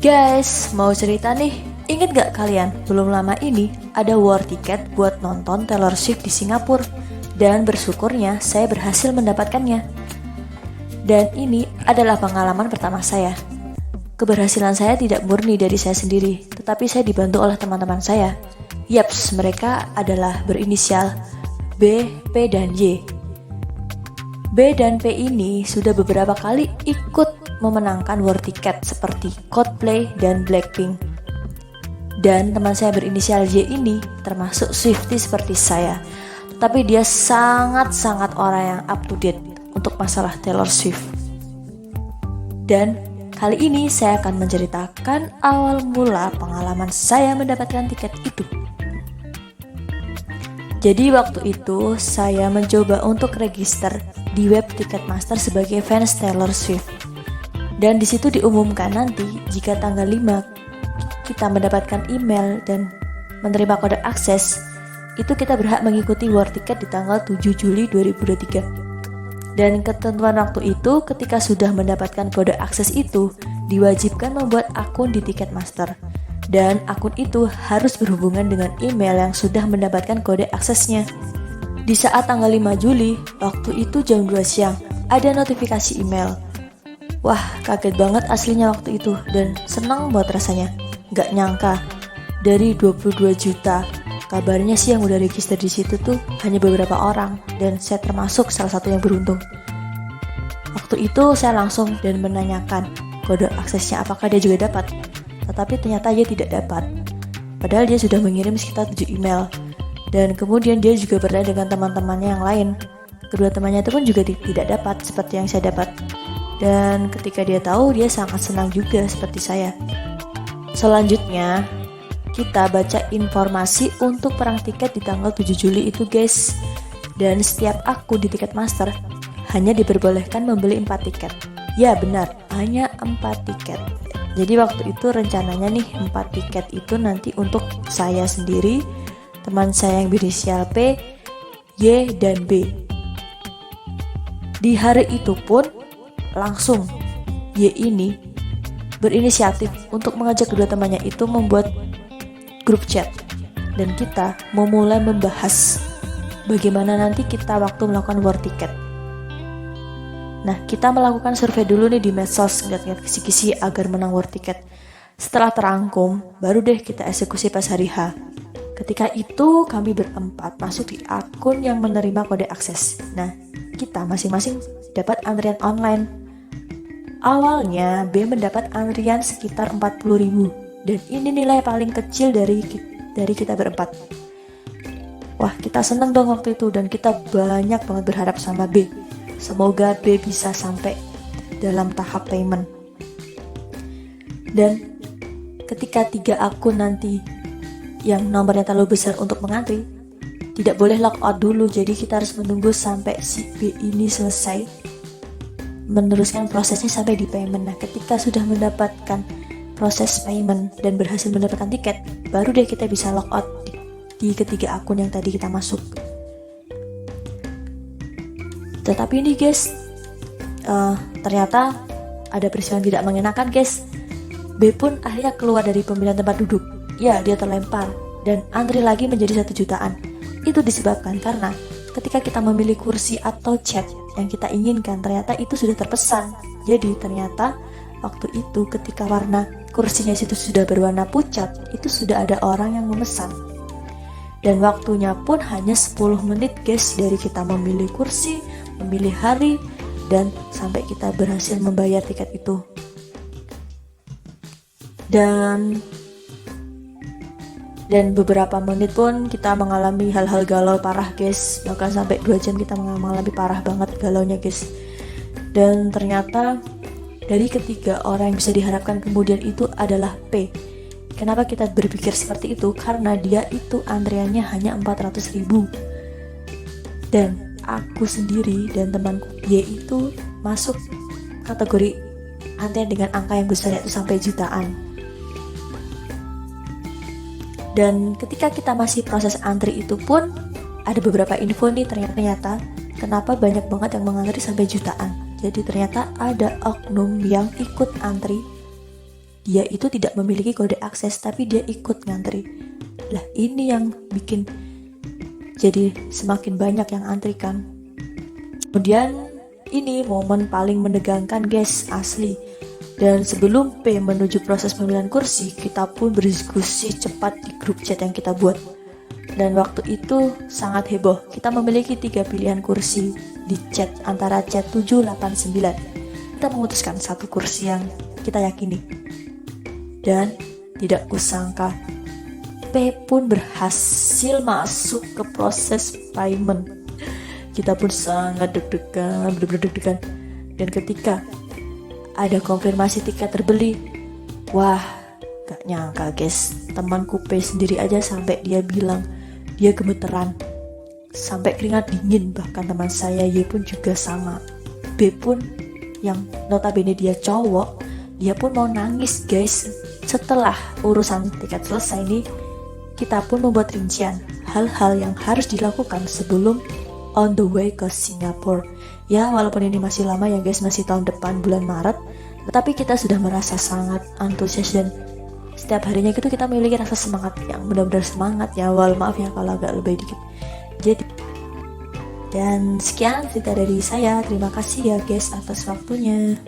Guys, mau cerita nih. Ingat gak kalian, belum lama ini ada war tiket buat nonton Taylor Swift di Singapura. Dan bersyukurnya saya berhasil mendapatkannya. Dan ini adalah pengalaman pertama saya. Keberhasilan saya tidak murni dari saya sendiri, tetapi saya dibantu oleh teman-teman saya. Yaps, mereka adalah berinisial B, P, dan Y. B dan P ini sudah beberapa kali ikut memenangkan war tiket seperti Coldplay dan Blackpink. Dan teman saya berinisial Y ini termasuk Swiftie seperti saya, tetapi dia sangat-sangat orang yang up to date untuk masalah Taylor Swift. Dan kali ini saya akan menceritakan awal mula pengalaman saya mendapatkan tiket itu. Jadi waktu itu saya mencoba untuk register di web Ticketmaster sebagai fans Taylor Swift. Dan di situ diumumkan nanti jika tanggal 5 kita mendapatkan email dan menerima kode akses, itu kita berhak mengikuti war tiket di tanggal 7 Juli 2023. Dan ketentuan waktu itu ketika sudah mendapatkan kode akses itu diwajibkan membuat akun di Ticketmaster. Dan akun itu harus berhubungan dengan email yang sudah mendapatkan kode aksesnya. Di saat tanggal 5 Juli, waktu itu jam 2 siang, ada notifikasi email. Wah, kaget banget aslinya waktu itu dan senang buat rasanya. Gak nyangka, dari 22 juta, kabarnya sih yang udah register di situ tuh hanya beberapa orang dan saya termasuk salah satu yang beruntung. Waktu itu saya langsung dan menanyakan kode aksesnya apakah dia juga dapat. Tetapi ternyata dia tidak dapat. Padahal dia sudah mengirim sekitar 7 email. Dan kemudian dia juga bertanya dengan teman-temannya yang lain. Kedua temannya itu pun juga tidak dapat seperti yang saya dapat. Dan ketika dia tahu, dia sangat senang juga seperti saya. Selanjutnya, kita baca informasi untuk perang tiket di tanggal 7 Juli itu guys. Dan setiap akun di Ticketmaster hanya diperbolehkan membeli 4 tiket. Ya benar, hanya 4 tiket. Jadi waktu itu rencananya nih 4 tiket itu nanti untuk saya sendiri, teman saya yang berinisial P, Y, dan B. Di hari itu pun langsung Y ini berinisiatif untuk mengajak kedua temannya itu membuat grup chat. Dan kita mau mulai membahas bagaimana nanti kita waktu melakukan war tiket. Nah, kita melakukan survei dulu nih di medsos, ngeliat-ngeliat kisi-kisi agar menang war tiket. Setelah terangkum, baru deh kita eksekusi pas hari H. Ketika itu kami berempat masuk di akun yang menerima kode akses. Nah, kita masing-masing dapat antrian online. Awalnya B mendapat antrian sekitar 40.000 dan ini nilai paling kecil dari kita berempat. Wah, kita seneng dong waktu itu dan kita banyak banget berharap sama B. Semoga B bisa sampai dalam tahap payment. Dan ketika 3 akun nanti yang nomornya terlalu besar untuk mengantri, tidak boleh lockout dulu. Jadi kita harus menunggu sampai si B ini selesai meneruskan prosesnya sampai di payment. Nah, ketika sudah mendapatkan proses payment dan berhasil mendapatkan tiket, baru deh kita bisa lockout di ketiga akun yang tadi kita masuk. Tetapi ini guys, ternyata ada peristiwa yang tidak mengenakan guys. B pun akhirnya keluar dari pemilihan tempat duduk. Ya, dia terlempar dan antri lagi menjadi 1 jutaan. Itu disebabkan karena ketika kita memilih kursi atau chat yang kita inginkan, ternyata itu sudah terpesan. Jadi ternyata waktu itu ketika warna kursinya situ sudah berwarna pucat, itu sudah ada orang yang memesan. Dan waktunya pun hanya 10 menit guys dari kita memilih kursi, memilih hari, dan sampai kita berhasil membayar tiket itu. Dan beberapa menit pun kita mengalami hal-hal galau parah guys. Bahkan sampai 2 jam kita mengalami parah banget galaunya guys. Dan ternyata dari ketiga orang yang bisa diharapkan kemudian itu adalah P. Kenapa kita berpikir seperti itu? Karena dia itu antriannya hanya 400.000. Dan aku sendiri dan temanku Y itu masuk kategori antrian dengan angka yang besar, yaitu sampai jutaan. Dan ketika kita masih proses antri itu pun ada beberapa info nih, ternyata kenapa banyak banget yang mengantri sampai jutaan. Jadi ternyata ada oknum yang ikut antri dia itu tidak memiliki kode akses, tapi dia ikut ngantri. Lah ini yang bikin jadi semakin banyak yang antri kan. Kemudian ini momen paling menegangkan guys, asli. Dan sebelum P menuju proses pemilihan kursi, kita pun berdiskusi cepat di grup chat yang kita buat. Dan waktu itu sangat heboh. Kita memiliki 3 pilihan kursi di chat antara chat 7, 8, 9. Kita memutuskan satu kursi yang kita yakini. Dan tidak kusangka P pun berhasil masuk ke proses payment. Kita pun sangat deg-degan, bener-bener deg-degan. Dan ketika ada konfirmasi tiket terbeli, wah gak nyangka guys, temanku P sendiri aja sampai dia bilang dia gemeteran, sampai keringat dingin. Bahkan teman saya Y pun juga sama. B pun yang notabene dia cowok, dia pun mau nangis guys. Setelah urusan tiket selesai nih, kita pun membuat rincian hal-hal yang harus dilakukan sebelum on the way ke Singapura. Ya walaupun ini masih lama ya guys, masih tahun depan bulan Maret, tetapi kita sudah merasa sangat antusias dan setiap harinya gitu kita memiliki rasa semangat yang benar-benar semangat ya. Wal maaf ya kalau agak lebih dikit. Jadi dan sekian cerita dari saya. Terima kasih ya guys atas waktunya.